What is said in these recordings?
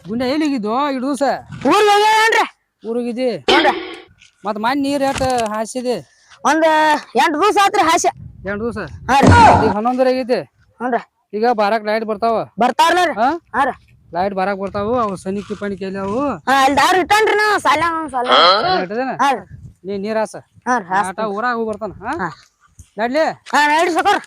ಗುಂಡೆ ಎಲ್ಲಿಗಿದ್ದು ಇಡ್ ದಿವಸ ಊರಿಗಿದ್ದಿ ಮತ್ ಮನ್ ನೀರ್ ಎಟ್ ಹಾಸಿದಿ ಒಂದ್ 8 ದಿವಸ ಆತ್ರಿ ಹಾಸ್ಯ 8 ದಿವಸ ಹಾ ಈಗ 11 ಆಗೈತಿ ಹ್ಞೂನ್ರಿ ಈಗ ಬಾರಾಕ್ ಲೈಟ್ ಬರ್ತಾವ ಬರ್ತಾವ್ರಿ ಹಾ ರೀ ಲೈಟ್ ಬಾರಾಕ್ ಬರ್ತಾವು ಅವು ಸನಿಕಿ ಪಣಿಕಿ ಎಲ್ಲಿ ಅವು ಅಲ್ಲಿ ದಾರಿ ಇಟ್ಟನ್ರಿ ನಾ ಸಾಲ ಹಾ ರೀ ನೀ ನೀರ್ ಹಾಸ ಹಾ ರೀ ಆಟ ಊರಾಗ ಹೋಗಿ ಬರ್ತಾನ ಹಾ ನಡ್ಲಿ ಹಾ ನಡ್ರಿ ಸಕೋರ್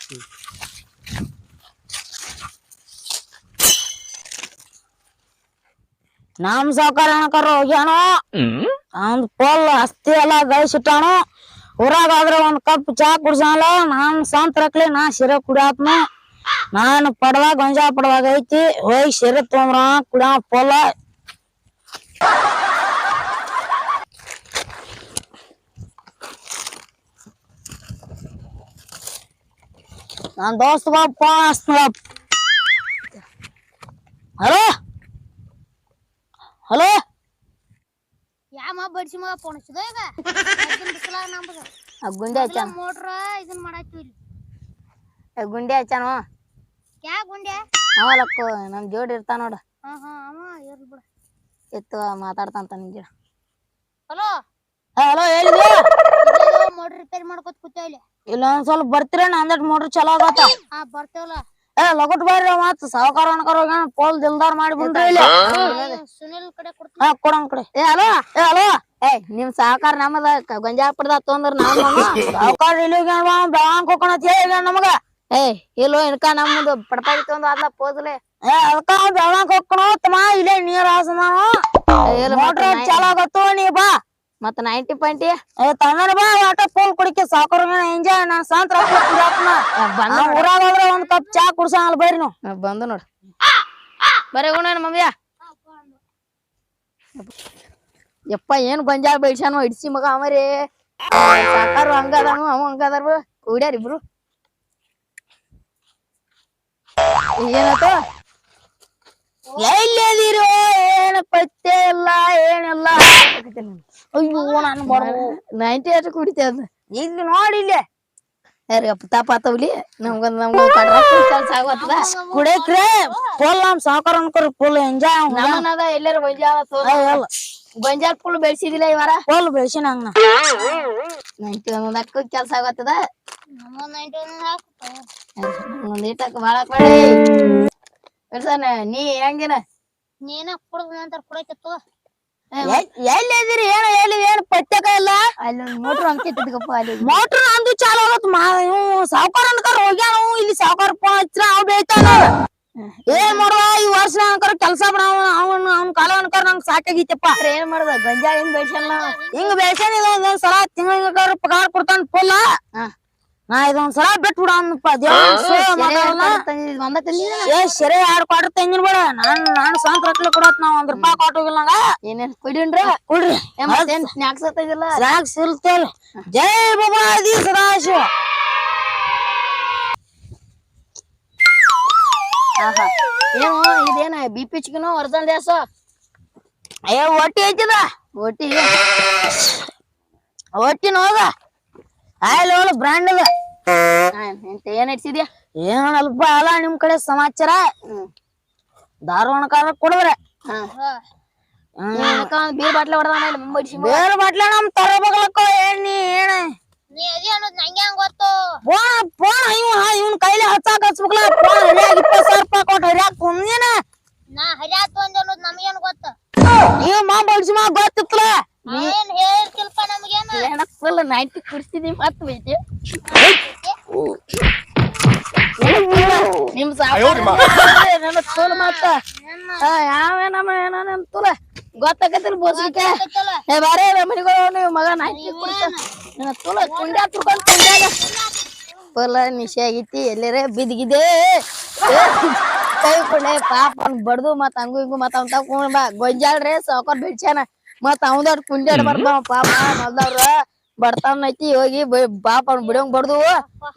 ನಮ್ ಸಾವ್ಕಾರ ಅಣಕರ ಹೋಗ್ಯಾನು ಅವ್ನ್ ಪೋಲ್ ಅಸ್ತಿ ಎಲ್ಲ ಗಳಿಸಿಟ್ಟಾನು ಊರಾಗ ಆದ್ರ ಒಂದ್ ಕಪ್ ಚಾ ಕುಡ್ಸಲ್ಲ ನಾನ್ ಸಂತ್ರಕ್ಲಿ ನಾ ಶಿರೆ ಕುಡಿಯಾತ್ನು ನಾನು ಪಡದಾಗ ಗೊಂಜಾ ಪಡದಾಗ ಐತಿ ಹೋಗಿ ಶಿರೆ ತೊಂದ್ರ ಕುಡಿಯ ಪೋಲ ನಾನ್ ದೋಸ್ತ ಫೋನ್ ಹಚ್ತನ ಹಲೋ ಹಲೋ ಯಾಮ ಬಡ್ಸಿ ಮಗ ಫೋನ್ ಹಚ್ಚಿದ ಈಗ ಬಿಸಲಾಗ ನಂಬದ ಗುಂಡೆ ಹಚ್ಚಾನ ಮೋಟ್ರ ಇದನ್ ಮಾಡಾಕ್ತಿವಿ ಗುಂಡೆ ಹಚ್ಚಾನು ಯಾ ಗುಂಡೆ ಅವಲಕ್ಕು ನಮ್ ಜೋಡಿ ಇರ್ತಾನ ನೋಡ ಅವ ಇರ್ಲಿ ಬಿಡ ಎತ್ತು ಮಾತಾಡ್ತಾಂತ ನಿನ್ ಜೋಡಿ ಹಲೋ ಹಲೋ ಹೇಳಿದ್ವಿ ಮೋಟ್ರ್ ರಿಪೇರಿ ಮಾಡ್ಕೊತ ಕೂತೇವ್ ಇಲ್ಲ ಒಂದ್ ಸ್ವಲ್ಪ ಬರ್ತೀರೇನ ಅಂದಟ್ ಮೋಟ್ರ್ ಚಲೋ ಆಗತ್ತ ಬರ್ತೇವಲ್ಲ ಲಗಟ್ ಬರ್ರಿ ಮತ್ ಸಾವ್ಕಾರ ಅನ್ಕರ ಹೋಗ್ಯಾನ ಪೋಲ್ ದಿಲ್ದಾರ್ ಮಾಡಿ ಬಿಡ್ರಿ ಇಲ್ಲಿ ಸುನಿಲ್ ಕಡೆ ಹಾ ಕೊಡಂಗ್ ಕಡೆ ಹಲೋ ಹಲೋ ನಿಮ್ ಸಾವ್ಕಾರ ನಮ್ಮದ ಗೊಂಜಾಪುರದ ತೊಂದ್ರ ನಮ್ಮ ಸಾವ್ಕಾರ ಇಲ್ಲಿ ಬೆಳಗಾಂ ಹೋಗೋಣತ್ ಹೇಳ ನಮಗ ಇಲ್ಲೋ ಇನ್ಕ ನಮ್ಮದು ಪಡ್ಪಾಡಿ ತೊಂದು ಅದ್ಲ ಪೋದ್ಲೆ ಅದಕ್ಕ ಬೆಳಗಾಂ ಹೋಗ್ಕೊಣ ತಮ್ಮ ಇಲ್ಲೇ ನೀರ್ ಹಾಸದಾನು ಮೋಟ್ರ್ ಚಾಲು ಆಗತ್ತು ನೀ ಬಾ ಮತ್ತ 90 ಪಾಯಿಂಟ್ ತಗೊಂಡ್ ಬಾ ಆಟ ಪೋಲ್ ಕುಡಿಕೆ ಸಾವ್ಕಾರ ಎಂಜಾಯ್ ನಾನ್ ಸಾಂತ್ರ ಊರಾಗ ಹೋದ್ರ ಒಂದ್ ಕಪ್ ಚಾ ಕುಡ್ಸಂಗಲ್ಲ ಬರ್ರಿ ನಾವು ಬಂದು ನೋಡ್ ಬರೀ ಗುಣ ಮಮ್ಮಿಯ ಯಪ್ಪ ಏನ್ ಗೊಂಜಾಳ ಬೆಳ್ಸಾನು ಇಡ್ಸಿ ಮಗ ಅವರೇ ಸಾಕಾರ ಹಂಗದಾನು ಅವ ಹಂಗದಾರ ಕೂಡ್ಯಾರ ಇಬ್ರು ಏನಾತ ಎಲ್ಲಿದಿರೋ ಏನ ಪತ್ತೆ ಇಲ್ಲ ಏನಿಲ್ಲ ಅಯ್ಯೋ ನಾನು ಬರ್ಬೋ 90 ಅಷ್ಟು ಕುಡಿತೆ ಅದ ಇಲ್ಲಿ ನೋಡಿ ಇಲ್ಲೇ ಯಾರಿಗಪ್ಪ ತಾಪಾತವ್ಲಿ ನಮ್ಗ ಕೆಲ್ಸ ಆಗತ್ತದ ಕುಡಿಯಕ್ರೆ ಫುಲ್ ನಮ್ ಸಾವ್ಕಾರ ಅನ್ಕೋರಿ ಫುಲ್ ಎಂಜಾಯ್ ನಮ್ಮನದ ಎಲ್ಲಾರು ಗೊಂಜಾಳ ಫುಲ್ ಬೆಳ್ಸಿದಿಲ್ಲ ಈ ವಾರ ಫುಲ್ ಬೆಳ್ಸಿನ ಹಂಗ 90 ಕೆಲ್ಸ ಆಗತ್ತದ ಒಂದ್ ಈಟಕ್ ಬಾಳ ಕೊಡಿ ಬೆಳ್ಸಾನ ನೀ ಹೆಂಗಿನ ನೀನ ಕುಡ್ದ ನಂತರ ಕುಡೈತಿತ್ತು ಎಲ್ಲಿದಿರಿ ಏನ ಎಲ್ಲಿ ಏನು ಪತ್ಯಕ ಇಲ್ಲ ಅಲ್ಲಿ ಮೋಟ್ರ್ ಅಂಕಿಟ್ಟಿದ್ಕಪ್ಪ ಅಲ್ಲಿ ಮೋಟ್ರ್ ನಂದು ಚಾಲು ಆಗತ್ ಸಾವ್ಕಾರ ಅನ್ಕರ ಹೋಗ್ಯಾನ ಇಲ್ಲಿ ಸಾವ್ಕಾರ ಫೋನ್ ಹಚ್ಚಿರ ಅವ್ ಬೇಯ್ತಾನ ಏನ್ ಮಾಡುವ ಈ ವರ್ಷ ಅನ್ಕರ ಕೆಲ್ಸ ಬಿಡ ಅವ್ನ ಕಾಲ ಅನ್ಕರ ನಂಗ್ ಸಾಕಾಗಿತ್ತಪ್ಪ ಏನ್ ಮಾಡ್ದ ಗೊಂಜಾಳ ಹಿಂಗ್ ಬೆಳ್ಸಲ್ಲ ಹಿಂಗ್ ಬೆಳ್ಸೇನಿ ಇದೊಂದ್ ಸಲ ತಿಂಗಳ ಪಗಾರ ಕೊಡ್ತಾನ ಫುಲ್ ನಾ ಇದೊಂದ್ ಸಲ ಬಿಟ್ ಬಿಡಪ್ಪ ಸರಿ 2 ಕ್ವಾರ್ಟರ್ ತಂದಿನ ಬೇಡ ನಾನು ಸ್ವಂತ ರೊಕ್ಕ ಕೊಡತ್ ನಾವ್ 1 ರೂಪಾಯಿ ಕೊಟ್ಟೋಗಿಲ್ಲ ನಂಗ ಏನೇನ್ ಕುಡಿನ್ರಿ ಕುಡ್ರಿ ಸ್ನಾಕ್ಸ್ ಹತ್ತಿದಿಲ್ಲ ಸ್ನಾಕ್ಸ್ ಇರ್ತೇಲ್ ಜೈ ಬಾಬಾಜಿ ಸದಾಶಿವ ಏನು ಇದೇನ BP ಚಿಕನ್ ವರ್ಧನ್ ದೇಶ ಒಟ್ಟಿ ಐತಿದ ಒಟ್ಟಿ ನೋದ ಆಯ್ಲ ಬ್ರ್ಯಾಂಡ್ ಅದ ಏನ್ ಇಡ್ಸಿದ್ಯಾ ಏನ್ ಅಲ್ಪ ಅಲ್ಲ ನಿಮ್ ಕಡೆ ಸಮಾಚಾರ ಧಾರವಾಡ ಕುಡಿದ್ರೆ ಬೀರ್ ಬಾಟ್ಲೆ ಹೊಡೆದ ಬೇರೆ ಬಾಟ್ಲೆ ನಮ್ ತರಬೇಕಲಕ್ಕ ಎಣ್ಣಿ ಏನ ನೀ ಅದಿ ಅನ್ನೋದು ನಂಗೆ ಹಂಗ ಗೊತ್ತು ಇವನ್ ಕೈಲಿ ಹಚ್ಬೇಕಲ್ಲ 20,000 ರೂಪಾಯಿ ಕೊಟ್ಟು ಹರಿಯಾಕ ಕುಂದಿನ ನಾ ಹರಿಯಾತು ಅಂದ ಅನ್ನೋದು ನಮಗೇನು ಗೊತ್ತು ನೀವು ಬಡ್ಸಿ ಗೊತ್ತಿತ್ತಲ್ಲ ಏನ್ ಹೇಳ್ತಿಲ್ಪ ನಮಗೇನು ಫುಲ್ 90 ಕುಡಿಸ್ತಿದೀವಿ ಮತ್ ಬೈತಿ ನಿಮ್ ನನ್ನ ತೋಲ್ ಮಾತ ಯಾವೇನಮ್ಮ ಏನ ತುಲ ಗೊತ್ತಾಗತ್ತಿಲ್ಲ ಬೋಸ್ಲಿಕ್ಕೆ ಬಾರೇ ಮನಿಗಳು ನೀವು ಮಗ 90 ಕುಡಿಸ್ತ ತುಲ ಕುಂಡ್ಯಾ ತುರ್ಕೊಂಡ್ ಕುಂಡ್ಯಾಗ ಫುಲ್ ನಿಶೆ ಆಗೈತಿ ಎಲ್ಲಾರ ಬಿದ್ಗಿದೆ ಕೈ ಕೊಡ್ಲೆ ಪಾಪ ಬಡ್ದು ಮತ್ ಹಂಗು ಹಿಂಗು ಮತ್ ಅವ್ನ ತಕೊಂಡ್ ಬಾ ಗೊಂಜಾಳ್ರಿ ಸಾವ್ಕಾರ ಬೆಳ್ಸ್ಯಾನ ಮತ್ ಅವ್ನ ಕುಂಡ್ಯಾಡ ಬರ್ತಾವ ಪಾಪ ಮಲ್ದವ್ರ ಬಡ್ತಾನ ಐತಿ ಹೋಗಿ ಪಾಪ ಅವ್ನ ಬಿಡಂಗ್ ಬಡ್ದು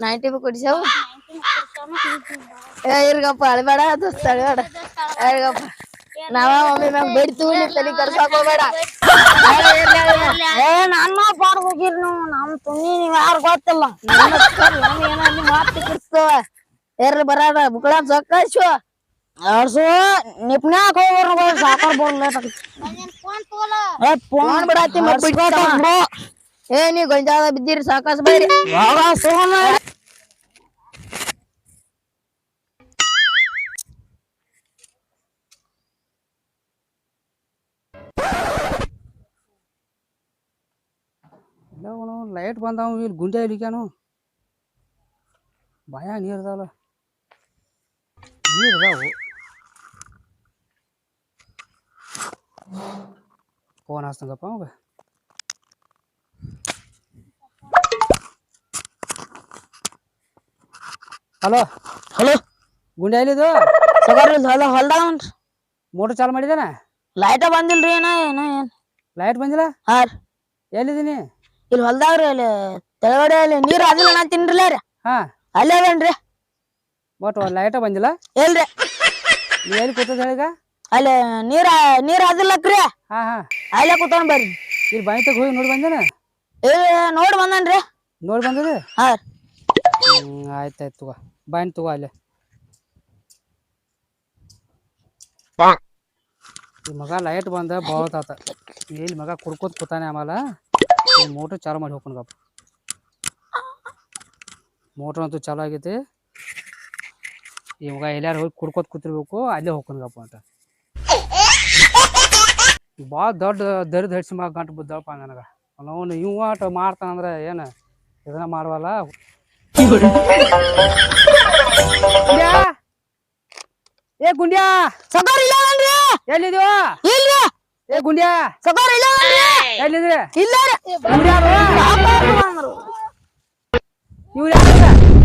90 ಕುಡಿಸ್ಯಾವ ಇರ್ಗಪ್ಪ ಅಳ್ಬೇಡ ದೋಸ್ತ ಅಳ್ಬೇಡ ಇರ್ಗಪ್ಪ ನಾವ ಒಮ್ಮೆ ಮ್ಯಾಗ ಬಡಿತೀವಿ ನೀ ತಲೆ ಕರ್ಸಾಕ ಹೋಗ್ಬೇಡ ನನ್ನ ಪಾಡ್ ಹೋಗಿರ್ ನೀವು ನಮ್ ತುನಿ ನೀವ್ ಯಾರು ಗೊತ್ತಿಲ್ಲ ಏನ ಮಾತು ಕಿರ್ತವ ಏರ್ಲಿ ಬರಾಡ ಬುಕ್ಳ ಸೊಕ್ಕಾಶು ಆಡ್ಸು ನಿಪ್ನ್ಯಾಕ ಹೋಗೋರು ಸಾಕಾರ ಬೋರ್ ಲೇಟ್ ಆಗೈತಿ ಫೋನ್ ತಗೋಲ ಫೋನ್ ಬಿಡಾತಿ ಏ ನೀ ಗೊಂಜಾಳ ಬಿದ್ದೀರಿ ಸಾಕಾಸ್ ಬೇರಿ ಇಲ್ಲ ಅವನು ಲೈಟ್ ಬಂದಾವ ಇಲ್ಲಿ ಗುಂಡೆ ಇಲಿಕ್ಯಾನು ಬಾಯ ನೀರು ಅದಾವಲ್ಲ ನೀರು ಅದಾವು ಫೋನ್ ಹಚ್ತಂಗಪ್ಪ ಅವಾಗ ಹಲೋ ಹಲೋ ಗುಂಡೆ ಎಲ್ಲಿದು ಸಗಾರ ಹೊಲ್ದಾಗ ಮೋಟರ್ ಚಾಲು ಮಾಡಿದಾನ ಲೈಟ ಬಂದಿಲ್ರಿ ಏನ ಏನ್ ಲೈಟ್ ಬಂದಿಲ್ಲ ಹಾ ರೀ ಎಲ್ಲಿದ್ದೀನಿ ಇಲ್ಲಿ ಹೊಲ್ದಾಗ್ರಿ ಅಲ್ಲಿ ತೆಳಗಡೆ ಅಲ್ಲಿ ನೀರ್ ಅದಿಲ್ಲ ನಾ ತಿನ್ರಲ್ಲ ರೀ ಹಾ ಅಲ್ಲೇ ಅದೇನ್ರಿ ಬಟ್ ಲೈಟ ಬಂದಿಲ್ಲ ಎಲ್ರಿ ನೀ ಎಲ್ಲಿ ಕೂತದ ಹೇಳೀಗ ಅಲ್ಲಿ ನೀರ್ ಅದಿಲ್ಲಕ್ರಿ ಹಾ ಹಾ ಅಲ್ಲೇ ಕೂತ್ಕೊಂಡ್ ಬರ್ರಿ ಇಲ್ಲಿ ಬಾಯಿ ತಗ ಹೋಗಿ ನೋಡಿ ಬಂದೇನ ನೋಡಿ ಬಂದನ್ರಿ ನೋಡಿ ಬಂದದ ಹಾ ಆಯ್ತಾಯ್ತು ತಗೋ ಬಾಯಿನ ತಗೋ ಅಲ್ಲೇ ಈ ಮಗ ಲೈಟ್ ಬಂದ ಬಾವತಾತ ಇಲ್ಲಿ ಮಗ ಕುಡ್ಕೋತ ಕೂತಾನೆ ಆಮೇಲೆ ಈ ಮೋಟ್ರ್ ಚಾಲು ಮಾಡಿ ಹೋಗ್ಕೊಣಗಪ್ಪ ಮೋಟ್ರ್ ಅಂತೂ ಚಾಲು ಆಗೈತಿ ಈ ಮಗ ಎಲ್ಲಾರು ಹೋಗಿ ಕುಡ್ಕೋತ ಕೂತಿರ್ಬೇಕು ಅಲ್ಲೇ ಹೋಗ್ಕೊಣಗಪ್ಪ ಅಂತ ಭಾಳ ದೊಡ್ಡ ದರಿದ ಹಡ್ಸಿ ಮಗ ಗಂಟು ಬಿದ್ದಪ್ಪ ನನಗೆ ಅವನು ಇವ್ ಆಟ ಮಾಡ್ತಾನಂದ್ರೆ ಏನು ಇದನ್ನ ಮಾಡುವಲ್ಲ ಏ ಗುಂಡ್ಯಾ ಸಗಾರ ಇಲ್ಲ ಎಲ್ಲಿದ್ಯೋ ಇಲ್ರಿ ಏ ಗುಂಡ್ಯಾ ಸಗಾರ ಇಲ್ಲ ಎಲ್ಲಿದ್ರಿ ಇಲ್ಲ ಇವ್ರು ಯಾರು ಇವ್ರು ಯಾರು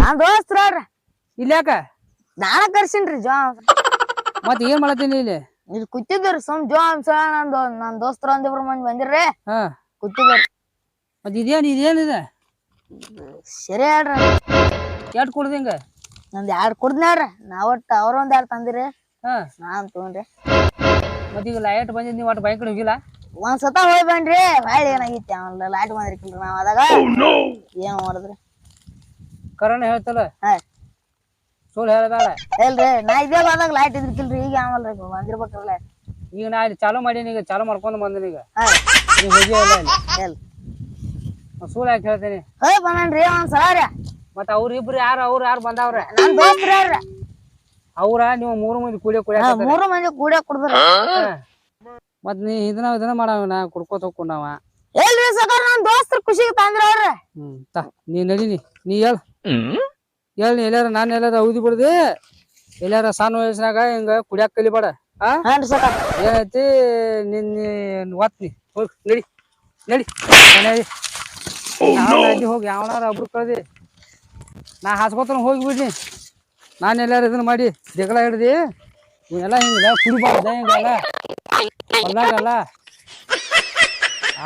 ನಾನ್ ದೋಸ್ತ್ರ ಇಲ್ಯಾಕ ನಾನ ಕರ್ಸಿನ್ರಿ ಜೋ ಮತ್ತೆ ಏನ್ ಮಾಡತ್ತೀನಿ ಇಲ್ಲಿ ಇಲ್ಲಿ ಕೂತಿದ್ರಿ ಸುಮ್ ಜೋ ನನ್ ದೋಸ್ತರ ಒಂದಿಬ್ರು ಮಂದಿ ಬಂದಿರ್ರಿ ಹಾ ಕೂತಿದ್ರಿ ಮತ್ತೆ ಇದೇನಿದೆ ಸರಿ ಹೇಳ್ರಿ ಎಟ್ ಕುಡ್ದು ಹಿಂಗ ನಂದ್ 2 ಕುಡ್ದ್ ನೋಡ್ರಿ ನಾ ಒಟ್ಟು ಅವ್ರ 2 ತಂದಿರಿ ಹಾ ನಾನ್ ತಗೊಂಡ್ರಿ ಮತ್ತೆ ಈಗ ಲೈಟ್ ಬಂದಿದ್ ನೀವು ಒಟ್ಟು ಬೈಕ್ ಹೋಗಿಲ್ಲ ಒಂದ್ಸತ ಹೋಗಿ ಬನ್ರಿ ಹೊಳ್ಳಿ ಏನಾಗಿತ್ತು ಅವ್ನ ಲೈಟ್ ಬಂದಿರ್ಕಿಲ್ರಿ ನಾವ್ ಅದಾಗ ಏನ್ ಮಾಡಿದ್ರಿ ಕರೋನ ಹೇಳ್ತಲ್ಲ ಹಾ ಸುಳ್ಳು ಹೇಳಬೇಡ ಇಲ್ರಿ ನಾ ಇದೇ ಹೋದಾಗ ಲೈಟ್ ಇದ್ರಿಕಿಲ್ರಿ ಈಗ ಆಮಲ್ರಿ ಬಂದಿರ್ಬೇಕ್ರಲ್ಲ ಈಗ ನಾ ಇಲ್ಲಿ ಚಾಲು ಮಾಡೀನಿ ಈಗ ಚಾಲು ಮಾಡ್ಕೊಂಡು ಬಂದಿನಿ ಈಗ ಹಾ ನೀವು ಹೋಗಿ ಇಲ್ಲ ಇಲ್ಲಿ ಎಲ್ ಸುಳ್ಳು ಯಾಕೆ ಹೇಳ್ತೀನಿ ಹೋಗಿ ಬಂದನ್ರಿ ಒಂದ್ಸಲ ರೀ ಮತ್ತೆ ಅವ್ರಿಬ್ರು ಯಾರು ಬಂದಾವ್ರ ನನ್ ದೋಸ್ತ್ರ ಹೇಳ್ರಿ ಅವ್ರ ನೀವು 3 ಮಂದಿ ಕುಡಿಯ 3 ಮಂದಿ ಕೂಡ ಕುಡ್ದ್ರಿ ಮತ್ ನೀ ಇದನ್ನ ಮಾಡವ ನಾ ಕುಡ್ಕೋತ ಹೋಗ್ಕೊಂಡವ ಎಲ್ರಿ ಸಕಾರ ನನ್ ದೋಸ್ತ್ರ ಖುಷಿಗೆ ತಂದ್ರ ಅವ್ರಿ ನೀ ನಡೀನಿ ನೀ ನೀ ಎಲ್ಲಾರ ನಾನು ಎಲ್ಲಾರ ಔದಿ ಬಿಡ್ದಿ ಎಲ್ಲಾರ ಸಣ್ಣ ವಯಸ್ಸಿನಾಗ ಹಿಂಗ ಕುಡಿಯಾಕ ಕಲಿಬೇಡ ಹಾನ್ರಿ ಸಕಾರ ಏನೈತಿ ನಿನ್ನ ಒತ್ನಿ ಹೋಗಿ ನಡಿ ನಡಿ ಹೋಗಿ ಯಾವನಾರ ಒಬ್ರು ಕಳ್ದಿ ನಾ ಹಾಸ್ಕೋತಾನ ಹೋಗಿ ಬಿಡ್ನಿ ನಾನು ಎಲ್ಲಾರು ಇದನ್ನ ಮಾಡಿ ಜಗಳ ಹಿಡ್ದಿ ಇವನ್ನೆಲ್ಲ ಹಿಂಗಿಲ್ಲ ಕುಡಿಬಾರ್ದ ಹಿಂಗಲ್ಲ ಹೊಲ್ದಾಗಲ್ಲ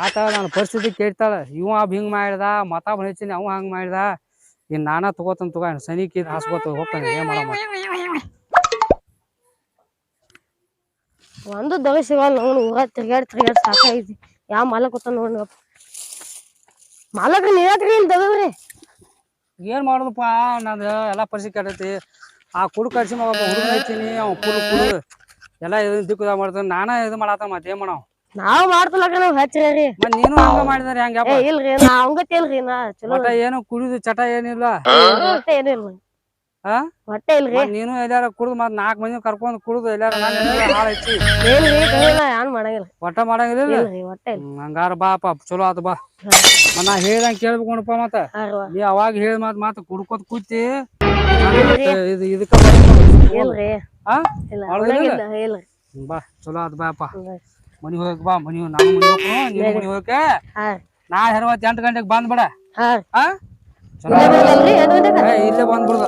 ಆತ ನನ್ನ ಪರಿಸ್ಥಿತಿ ಕೇಳ್ತಾಳ ಇವ ಹಿಂಗ್ ಮಾಡಿದ ಮತ ಬಳಿತೀನಿ ಅವ ಹಂಗ್ ಮಾಡಿದ ಇನ್ ನಾನಾ ತಗೋತನ್ ತಗೋ ಸನಿಕಿ ಹಾಸ್ಕೋತ ಹೋಗ್ತಾನೆ ಏನ್ ಮಾಡಮ್ಮ ಒಂದು ದಗ ಸಿಗಲ್ಲ ನೋಡು ಊರ ತಿರ್ಗಾಡ್ ಸಾಕಾಯ್ತಿ ಯಾವ ಮಾಲಕ್ ಗೊತ್ತ ನೋಡ್ ಮಾಲಕ್ರಿ ನೀವ್ಯಾಕ್ರಿ ಇಲ್ಲಿ ದಗದ್ರಿ ಏನ್ ಮಾಡುದಪ್ಪ ನಂದು ಎಲ್ಲಾ ಪರಿಸ್ಥಿತಿ ಕೆಟ್ಟೈತಿ ಆ ಕುಡು ಕಳ್ಸಿ ಒಬ್ಬ ಹುಡುಗ ಐತೀನಿ ಅವ ಕುಡು ಎಲ್ಲಾ ದಿಕ್ಕುದ ಮಾಡ್ತಾನ ನಾನ ಇದು ಮಾಡತ್ತ ಮತ್ತೆ ಏನ್ ಮಾಡವ್ ನಾವ್ ಮಾಡ್ತಲಕ ನಾವ್ ಹಚ್ಚ್ರಿ ಮತ್ ನೀನು ಹಂಗ ಮಾಡಿದಾರೆ ಹಂಗಪ್ಪ ಇಲ್ರಿ ನಾ ಹಂಗತಿಲ್ರಿ ನಾ ಚಲೋ ಏನು ಕುಡಿದು ಚಟ ಏನಿಲ್ಲ ಹೊಟ್ಟೆ ಏನಿಲ್ರಿ ಹಾ ಹೊಟ್ಟೆ ಇಲ್ರಿ ನೀನು ಎಲ್ಲಾರ ಕುಡ್ದು ಮತ್ 4 ಮಂದಿ ಕರ್ಕೊಂಡ್ ಕುಡ್ದು ಎಲ್ಲಾರ ಹಾಳ ಐತಿ ಏನ್ರಿ ಏನ್ ಮಾಡಂಗಿಲ್ಲ ಒಟ್ಟ ಮಾಡಂಗಿಲ್ಲ ಇಲ್ರಿ ಹೊಟ್ಟೆ ಇಲ್ಲ ಹಂಗಾರ ಬಾಪ ಚಲೋ ಆತ ಬಾ ನಾ ಹೇಳ್ದಂಗ ಕೇಳ್ಬೇಕಪ್ಪ ಮತ್ತ ನೀ ಅವಾಗ ಹೇಳ ಮಾತ್ ಕುಡ್ಕೋತ ಕೂತಿ ಇದಕ್ಕ ಇಲ್ರಿ ಹಾ ಇಲ್ರಿ ಬಾ ಚಲೋ ಆತ ಬಾಪ ಮನಿ ಹೋಗಕ್ ಬಾ ನಾನು ಮನಿ ಹೋಗ್ನು ನೀನು ಮನಿ ಹೋಗಕ ನಾ 8 ಗಂಟೆಗೆ ಬಂದ್ಬಿಡ ಹಾ ಹಾ ಚಲೋ ಇಲ್ಲೇ ಬಂದ್ಬಿಡುದ